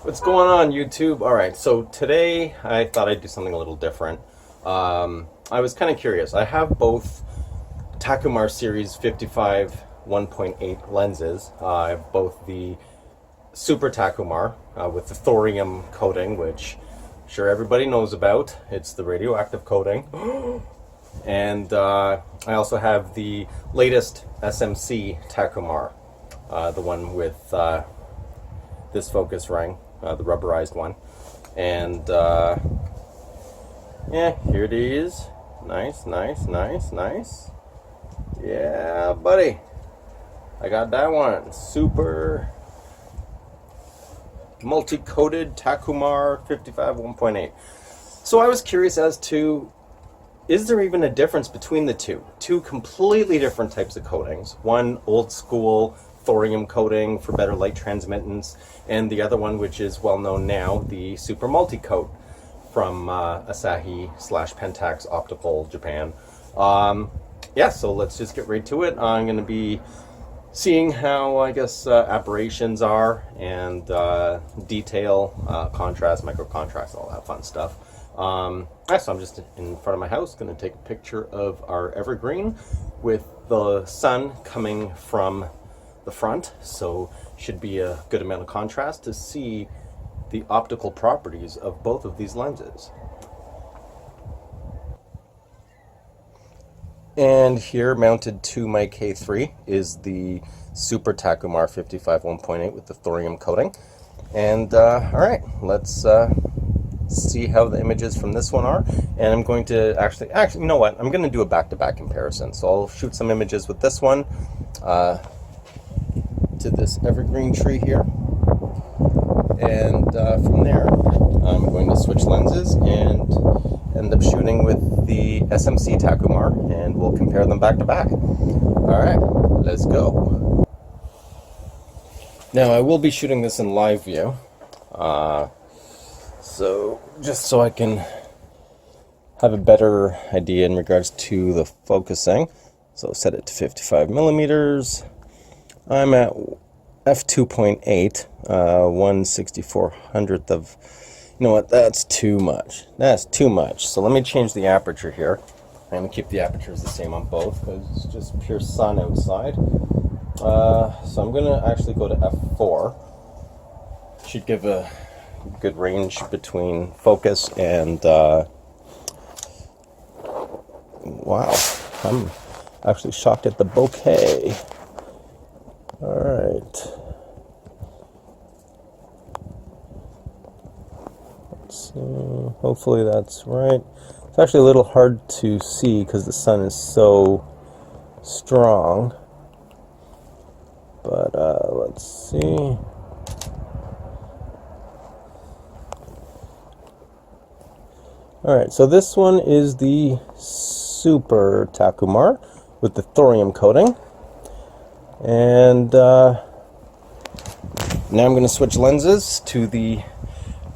What's going on, YouTube? All right, so today I thought I'd do something a little different. I was kind of curious. I have both Takumar Series 55 1.8 lenses. I have both the Super Takumar with the thorium coating, which I'm sure everybody knows about. It's the radioactive coating. And I also have the latest SMC Takumar, the one with this focus ring. The rubberized one, and yeah, here it is. Nice. Yeah, buddy, I got that one. Super multi-coated Takumar 55 1.8. So I was curious as to, is there even a difference between the two? Two completely different types of coatings. One old school thorium coating for better light transmittance, and the other one, which is well known now, the Super Multi-Coat from Asahi / Pentax Optical Japan. Yeah, so let's just get right to it. I'm going to be seeing how, I guess, aberrations are, and detail, contrast, micro contrast, all that fun stuff. Yeah, so I'm just in front of my house, going to take a picture of our evergreen with the sun coming from the front, so should be a good amount of contrast to see the optical properties of both of these lenses. And here, mounted to my K3, is the Super Takumar 55 1.8 with the thorium coating. And all right, let's see how the images from this one are. And I'm going to actually, you know what? I'm going to do a back-to-back comparison. So I'll shoot some images with this one to this evergreen tree here, and from there I'm going to switch lenses and end up shooting with the SMC Takumar, and we'll compare them back to back. Alright, let's go. Now I will be shooting this in live view, so just so I can have a better idea in regards to the focusing. So set it to 55 millimeters. I'm at f2.8, 1/6400th of, you know what, that's too much. That's too much. So let me change the aperture here. I'm going to keep the apertures the same on both because it's just pure sun outside. So I'm going to actually go to f4. Should give a good range between focus and, wow, I'm actually shocked at the bokeh. Alright. Let's see. Hopefully that's right. It's actually a little hard to see because the sun is so strong. But let's see. Alright, so this one is the Super Takumar with the thorium coating. And now I'm going to switch lenses to the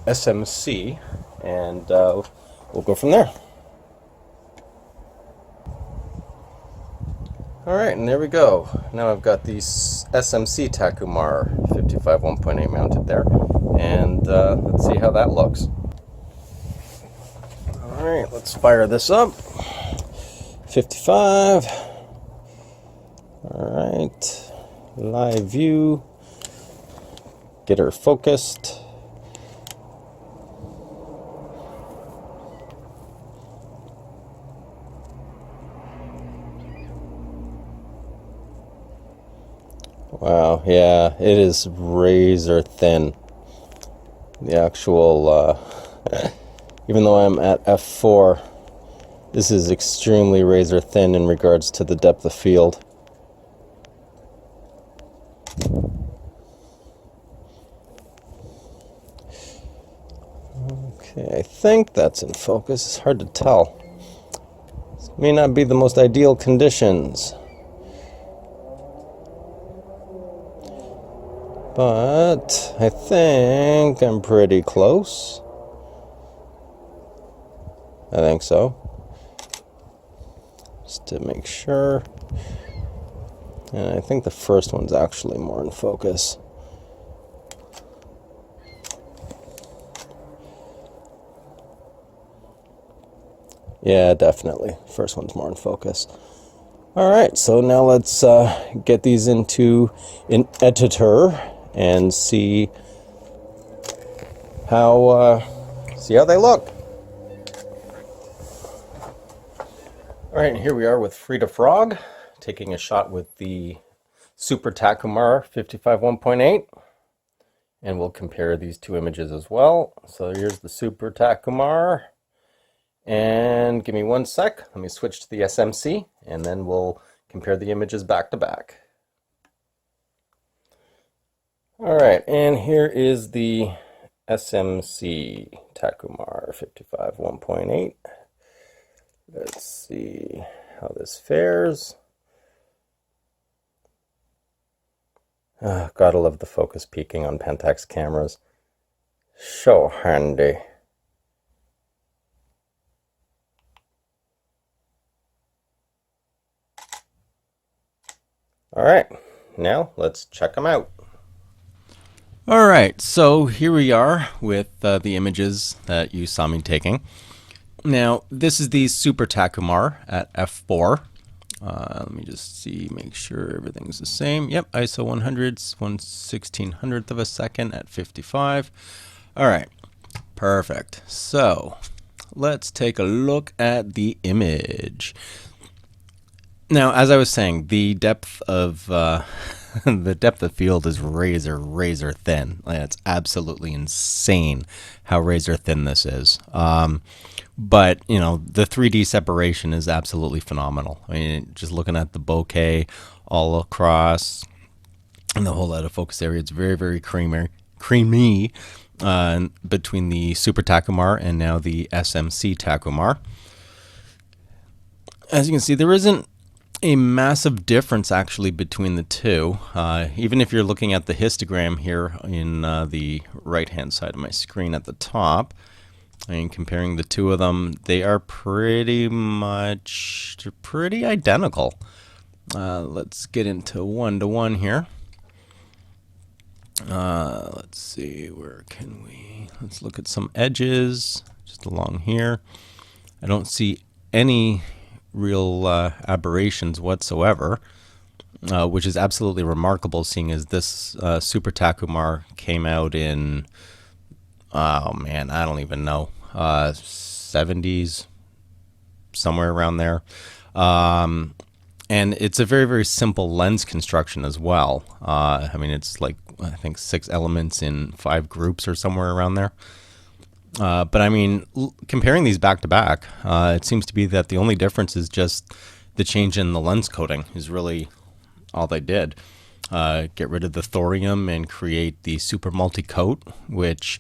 SMC, and we'll go from there. Alright, and there we go. Now I've got the SMC Takumar 55 1.8 mounted there, and let's see how that looks. Alright, let's fire this up. 55. Alright, live view, get her focused. Wow, yeah, it is razor thin. The actual, even though I'm at f4, this is extremely razor thin in regards to the depth of field. Okay, I think that's in focus. It's hard to tell. This may not be the most ideal conditions, but I think I'm pretty close. I think so. Just to make sure. And I think the first one's actually more in focus. Yeah, definitely. First one's more in focus. All right, so now let's get these into an editor and see how they look. All right, and here we are with Frida Frog, taking a shot with the Super Takumar 55 1.8. And we'll compare these two images as well. So here's the Super Takumar. And give me 1 sec. Let me switch to the SMC, and then we'll compare the images back to back. All right, and here is the SMC Takumar 55 1.8. Let's see how this fares. Gotta love the focus peaking on Pentax cameras. So handy. All right, now let's check them out. All right, so here we are with the images that you saw me taking. Now, this is the Super Takumar at f4. Let me just see, make sure everything's the same. Yep, ISO 100, 1/1600th of a second at 55. All right, perfect. So let's take a look at the image. Now, as I was saying, the depth of the depth of field is razor thin. It's absolutely insane how razor thin this is. But, you know, the 3D separation is absolutely phenomenal. I mean, just looking at the bokeh all across and the whole out of focus area, it's very creamy between the Super Takumar and now the SMC Takumar. As you can see, there isn't a massive difference actually between the two. Even if you're looking at the histogram here in the right hand side of my screen at the top, and comparing the two of them, they are pretty identical. Let's get into 1-to-1 here. Let's see, where can we, let's look at some edges just along here. I don't see any real aberrations whatsoever, which is absolutely remarkable, seeing as this Super Takumar came out in, oh man, I don't even know, 70s, somewhere around there. And it's a very simple lens construction as well. I mean, it's like, I think 6 elements in 5 groups or somewhere around there. But I mean, comparing these back to back, it seems to be that the only difference is just the change in the lens coating is really all they did. Get rid of the thorium and create the super multi-coat, which,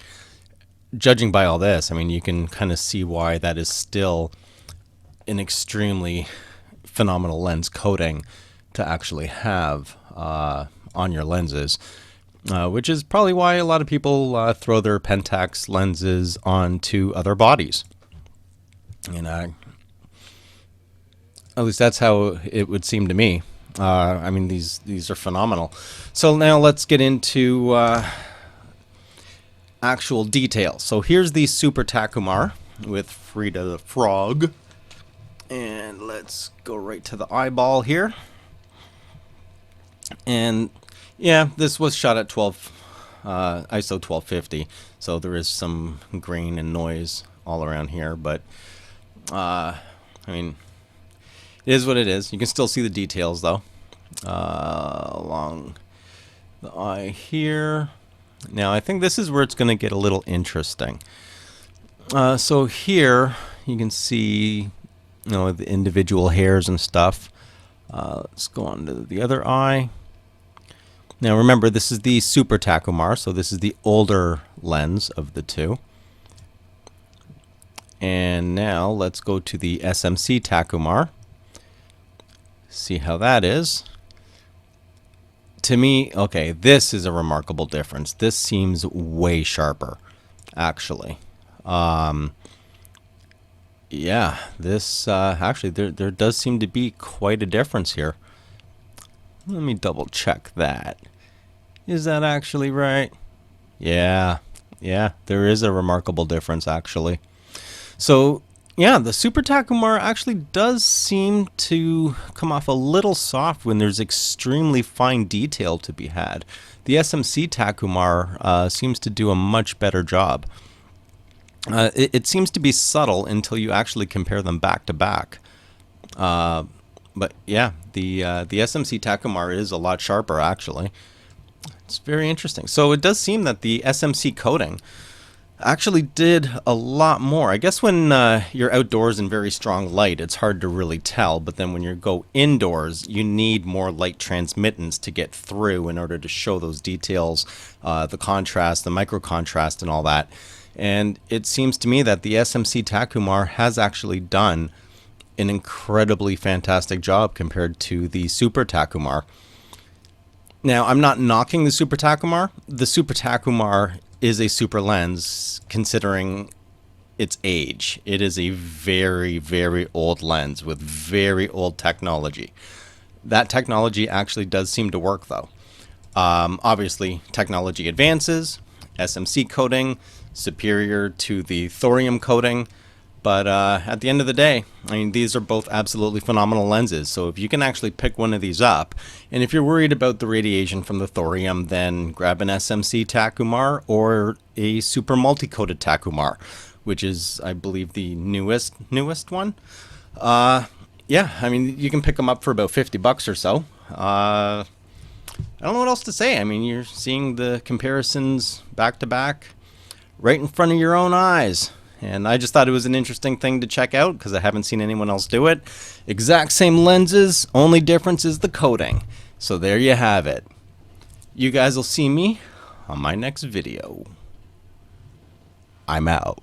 judging by all this, I mean, you can kind of see why that is still an extremely phenomenal lens coating to actually have on your lenses. Which is probably why a lot of people throw their Pentax lenses onto other bodies. And at least that's how it would seem to me. I mean, these are phenomenal. So now let's get into actual details. So here's the Super Takumar with Frida the Frog. And let's go right to the eyeball here. And yeah, this was shot at ISO 1250, so there is some grain and noise all around here, but I mean, it is what it is. You can still see the details though, along the eye here. Now I think this is where it's going to get a little interesting. So here you can see, you know, the individual hairs and stuff. Let's go on to the other eye. Now remember, this is the Super Takumar, so this is the older lens of the two. And now let's go to the SMC Takumar. See how that is. To me, okay, this is a remarkable difference. This seems way sharper, actually. Yeah, this actually, there does seem to be quite a difference here. Let me double check that. Is that actually right? Yeah, there is a remarkable difference actually. So Yeah, the Super Takumar actually does seem to come off a little soft when there's extremely fine detail to be had. The SMC Takumar seems to do a much better job. It seems to be subtle until you actually compare them back to back. But yeah, the SMC Takumar is a lot sharper actually. It's very interesting. So it does seem that the SMC coating actually did a lot more. I guess when you're outdoors in very strong light, it's hard to really tell. But then when you go indoors, you need more light transmittance to get through in order to show those details, the contrast, the micro contrast, and all that. And it seems to me that the SMC Takumar has actually done an incredibly fantastic job compared to the Super Takumar. Now, I'm not knocking the Super Takumar. The Super Takumar is a super lens considering its age. It is a very, very old lens with very old technology. That technology actually does seem to work though. Obviously, technology advances, SMC coating, superior to the thorium coating. But at the end of the day, I mean, these are both absolutely phenomenal lenses. So if you can actually pick one of these up, and if you're worried about the radiation from the thorium, then grab an SMC Takumar or a super multi-coated Takumar, which is, I believe, the newest one. Yeah, I mean, you can pick them up for about $50 or so. I don't know what else to say. I mean, you're seeing the comparisons back to back right in front of your own eyes. And I just thought it was an interesting thing to check out because I haven't seen anyone else do it. Exact same lenses, only difference is the coating. So there you have it. You guys will see me on my next video. I'm out.